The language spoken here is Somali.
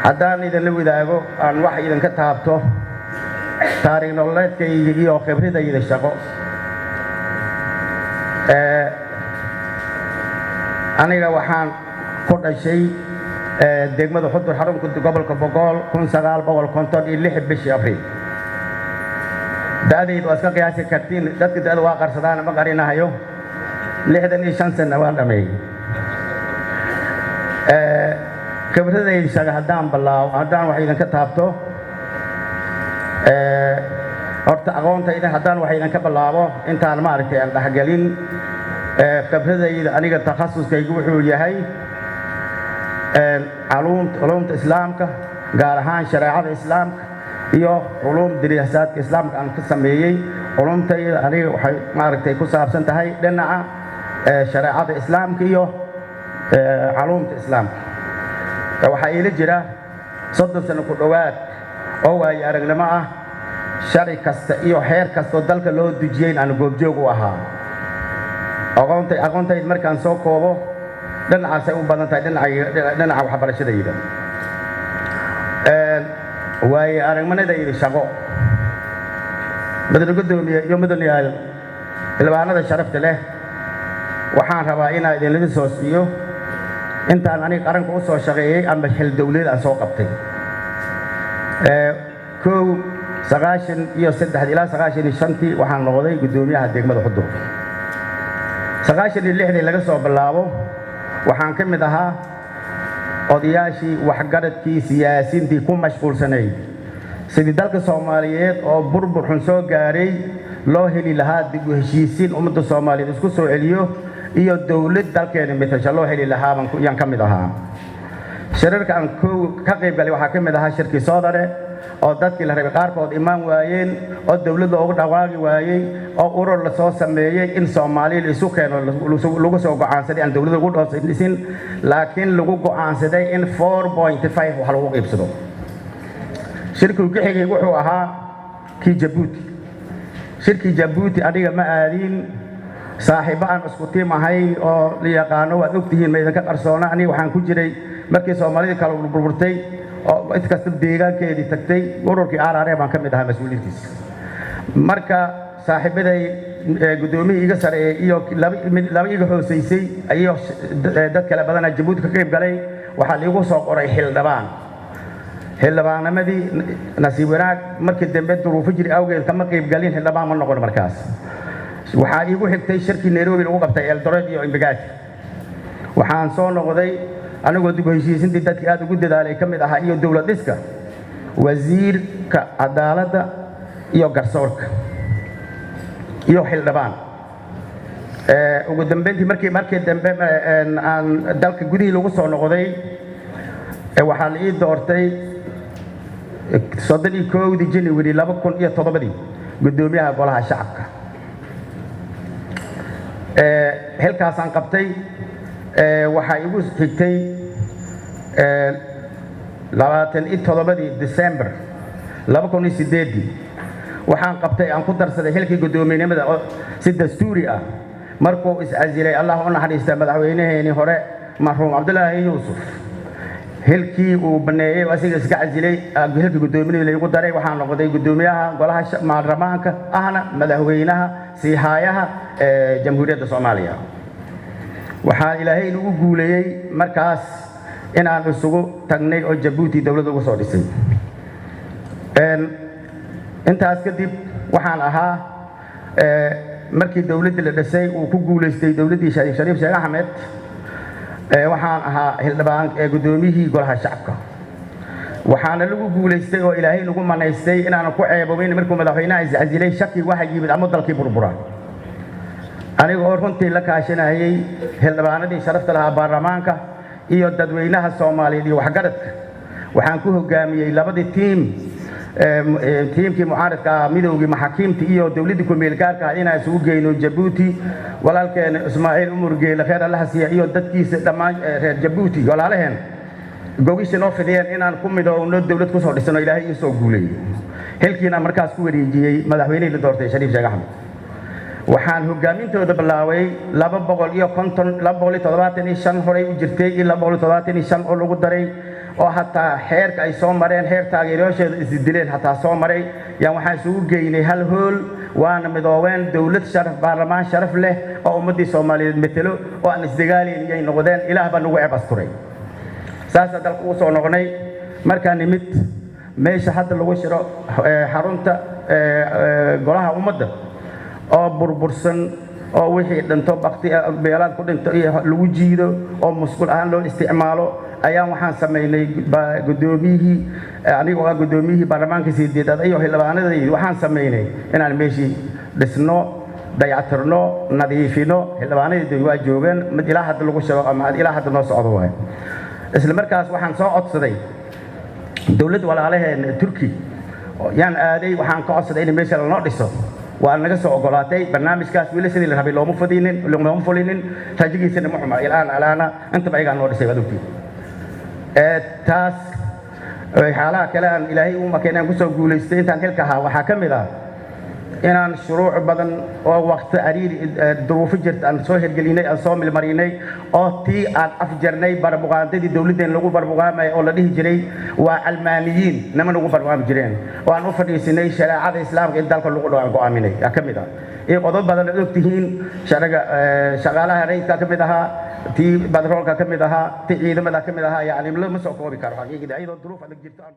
haddaan idinla wadaago aan wax idinka taabto taariikh nololeedkayga iyo khibradayda shaqo aniga waxaan ku dhashay degmada Xudur xarunka gobolka Boqol 1956 bishii Abriil da'daydu waa iska qiyaasi kartiin dadka da'da waa qarsadaan ma qarinahayo 65 sano waan dhameeyay khibradayda shaqo haddaan wax idinka taabto horta aqoontayda haddaan wax idinka bilaabo intaan maaragtay aan dhaxgalin khibradayda aniga takhasuskaygu wuxuu yahay علومة إسلامك قارهان شريعة إسلامك iyo علوم دراسات إسلامك أنا كسمية علوم تي أنا وحي ما أعرف تي كوسا بسنت هاي لأن شريعة إسلامك iyo علوم إسلام وحي لجرا صدق سنة كروات أو يا رجل معه شركة iyo حير كاستودلك لو دجين أنا جوجو وها أقوم تي مركان سوكوبو dan aasay u badan tahay dhinaca waxbarashadayda way aragmanadayda shaqo badal gudoomiye iyo mudanayaal ilbaanada sharafta leh waxaan rabaa inaan idin soo siiyo intaan aniga qaranka u soo shaqeeyay ama xil dawlad aan soo qabtay 93 ilaa 95 waxaan noqday gudoomiyaha degmada Xudur 96 laga soo bilaabo waxaan ka mid ahaa odayaashii waxgaradkii siyaasiintii ku mashquulsanay sidii dalka Soomaaliyeed oo burbur xun soo gaaray loo heli lahaa dib u heshiisiin ummadda Soomaaliyeed isku soo celiyo iyo dawlad dalkeena meesha loo heli lahaa baan ka mid ahaa shirarka aan ka qayb galay waxaa ka mid ahaa shirkii Soodare oo dadkii la rabay qaarkood imaan waayeen oo dawladda ugu dhawaaqi waayay oo urur la soo sameeyay in Soomaaliya isu keeno lagu soo go'aansaday aan dawladda ugu dhoosin laakiin lagu go'aansaday in 4.5 wax lagu qaybsado shirkii ugu xigay wuxuu ahaa kii Djibouti shirkii Djibouti adiga ma aadin saaxiibo aan isku tiim ahay oo la yaqaano waad ogtihiin ma idinka qarsoona aniga waxaan ku jiray markii Soomaalida kala burburtay oo inta kasta deegaankeedii tagtay ururkii RRA baan ka mid ahaa mas'uuliyiintiisa marka saaxiibaday gudoomiye iga sareeyay iyo laba iga hooseysay ayo dad kala badan Djibouti ka qayb galay waxa la igu soo qoray xildhibaanamadii nasiib wanaag markii dambe duruufo jiri awgeed kama qayb galin xildhibaan ma noqon markaas waxaa igu xigtay shirkii Nairobi lagu qabtay Eldoret iyo Embagati waxaan soo noqday anigoo dib u heshiisintii dadkii aad ugu dadaalay ka mid ahaa iyo dawlad dhiska wasiirka cadaaladda iyo garsoorka iyo xildhibaan ugu dambeyntii markii dambe aan dalka gudihii lagu soo noqday waxaa la ii doortay 31 January 2007 gudoomiyaha golaha shacabka halkaasaan qabtay waxaa igu xigtay 27 December 2008 waxaan qabtay aan ku darsaday xilkii gudoomiyenimada si dastuuri ah markuu is-casilay Allah u naxariista madaxweynaheenii hore marxuum Cabdullaahi Yuusuf xilkii uu baneeyay asiga iska casilay xilkii gudoomiyenimada lagu daray waxaan noqday gudoomiyaha golaha baarlamaanka ahna madaxweynaha siihayaha jamhuuriyadda Soomaaliya waxaan ilaahay ugu guuleeyay markaas in aan isugu tagnay oo Djibouti dawladda ugu soo dhisay intaas kadib waxaan ahaa markii dawladda la dhisay uu ku guuleystay dawladdii Shariif Sheekh Axmed waxaan ahaa xildhibaan gudoomiyihii golaha shacabka waxaana lagu guuleystay oo ilaahay nagu manaystay in aan ku ceeboobin markuu madaxweynaha is-casilay shaki waxa yimid ama dalkii burbura aniga oo runtii la kaashanayay xildhibaanadii sharafta lahaa baarlamaanka iyo dadweynaha Soomaaliyeed iyo waxgaradka waxaan ku hogaamiyay labadii tiimkii mucaaradka midowgii maxaakiimta iyo dawladda ku meel gaarka ah inaan isugu geyno Djibouti walaalkeen Ismaaciil Umar Geele khayr Allah siiya iyo dadkiisa dhamaan reer Djibouti walaalaheen go'isha noo fidiyeen inaan ku midowno dawlad ku soo dhisano ilaahay ii soo guuleeyay halkiina markaas ku wareejiyay madaxweynihii la doortay Shariif Sheekh Axmed waxaan hogaamintooda bilaaway 275 horay u jirtay 275 oo lagu daray oo hataa xeerka ay soo mareen heer taageerayaashooda isdileen hataa soo maray yaan waxaan isugu geynay hal hool waana midoobeen dowlad sharaf baarlamaan sharaf leh oo ummadii Soomaaliyeed metelo oo aan isdagaalin iyay noqdeen ilaah baa nagu ceeb asturay saas dalka uu soo noqonay markaan nimid meesha hadda lagu shiro xarunta golaha ummadda oo burbursan oo wixii dhanto baqti beelaad ku dhinto iyo lagu jiido oo musqul ahaan loo isticmaalo ayaan waxaan sameynay gudoomiyihii aniga oo gudoomiyihii baarlamaanka sideedaad iyo xildhibaanadii waxaan sameynay inaan meeshii dhisno dayactirno nadiifino xildhibaanadii waa joogeen mid ilaa hadda lagu shiro ama ilaa hadda noo socdo waay isla markaas waxaan soo codsaday dawladda walaalaheen Turki yaan aaday waxaan ka codsaday in meesha la dhiso waa naga soo ogolaatay barnaamijkaas wili sidii la rabay looma fulinin rajigiisana ma xuma ilaa alaana inta baygaan loo dhisay wadugti taas xaalaha kale aan ilaahay u makeenaan ku soo guuleystay intaan xilka ahaa waxaa ka mid ah inaan shuruuc badan oo waqti ariir duruufo jirta aan soo hirgelinay aan soo milmarinay oo tii aan afjarnay barbuqaandadii dawladeen lagu barbuqaamay oo la dhihi jiray waa almaaniyiin nama lagu barbuqaam jireen oo aan u fadhiisinay shariicada islaamka in dalka lagu dhawaan go'aaminay ka mid ah ee qodob badan oo ogtihiin shaqaalaha rayidka ka mid ahaa tii badroolka ka mid ahaa tii ciidamada ka mid ahaa yani lama soo koobi karo xaqiiqda iyadoo duruuf adag jirto aan